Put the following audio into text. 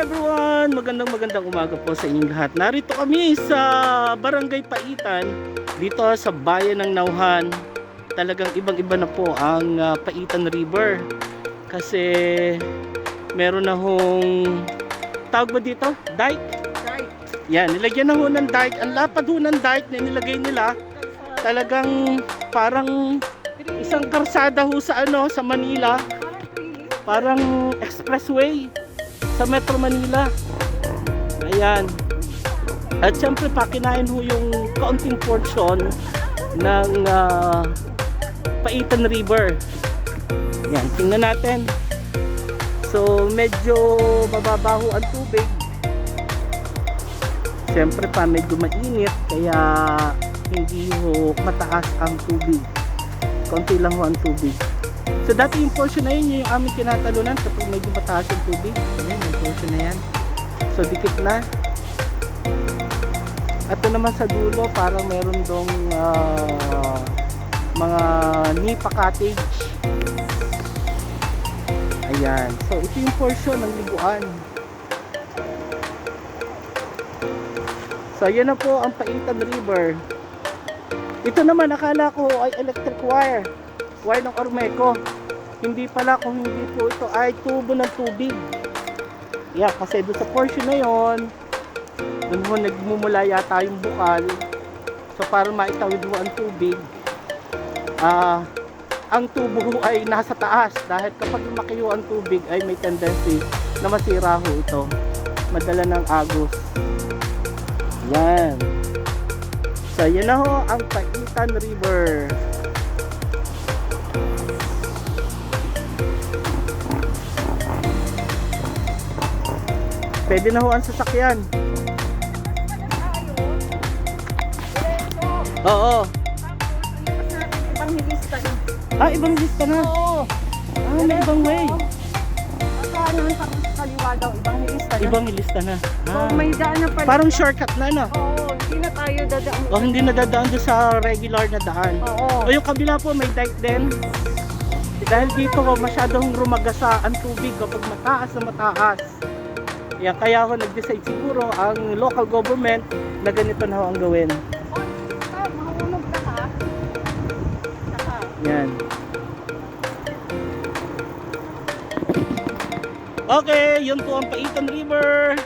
everyone! Magandang umaga po sa inyong lahat. Narito kami sa Barangay Paitan, dito sa bayan ng Nauhan. Talagang ibang-iba na po ang Paitan River. Kasi meron na hong, tawag ba dito? Dike? Dike. Yan, nilagyan na ho ng dike. Ang lapad ho ng dike na nilagay nila. Talagang parang isang karsada ho sa sa Manila. Parang expressway sa Metro Manila. Ayan. At syempre pakinain ho yung kaunting portion ng Paitan River. Ayan, tingnan natin. So medyo mababaho ang tubig. Syempre pa medyo mainit kaya hindi ho mataas ang tubig. Konti lang ho ang tubig. So dati yung portion na yun yung aming tinatalunan kapag medyo mataas yung tubig. Ayan, yung portion na yan. So dikit na. At ito naman sa dulo parang meron dong mga nipa cottage. Ayan. So ito yung portion ng liguan. So ayan na po ang Paitan River. Ito naman akala ko ay electric wire. Wire ng Ormeco. Hindi pala, kung hindi po ito ay tubo ng tubig. Yeah, kasi doon sa portion na yon, doon ho nagmumula yata yung bukal. So para maitawid ho ang tubig, ang tubo ho ay nasa taas. Dahil kapag lumaki ho ang tubig ay may tendency na masira ho ito. Madala ng agos. Yan. So yan na ho ang Paitan River. Pwede na ho ang sasakyan. Oo. Ibang nilista na. Ibang lista na. Oo. May ibang way. Paano ang kaliwa daw, ibang nilista na. Ibang lista na. So may daan na pala. Parang shortcut na, no? Oo, hindi na tayo dadaan. Hindi na dadaan doon sa regular na daan. Oo. O yung kabila po may dike din. Dahil dito masyadong rumagasa ang tubig kapag mataas na mataas. Yan, kaya ako nag-decide siguro ang local government na ganito na ho ang gawin. Mahulog ka ha? Yan. Okay, yun po ang Paitan River.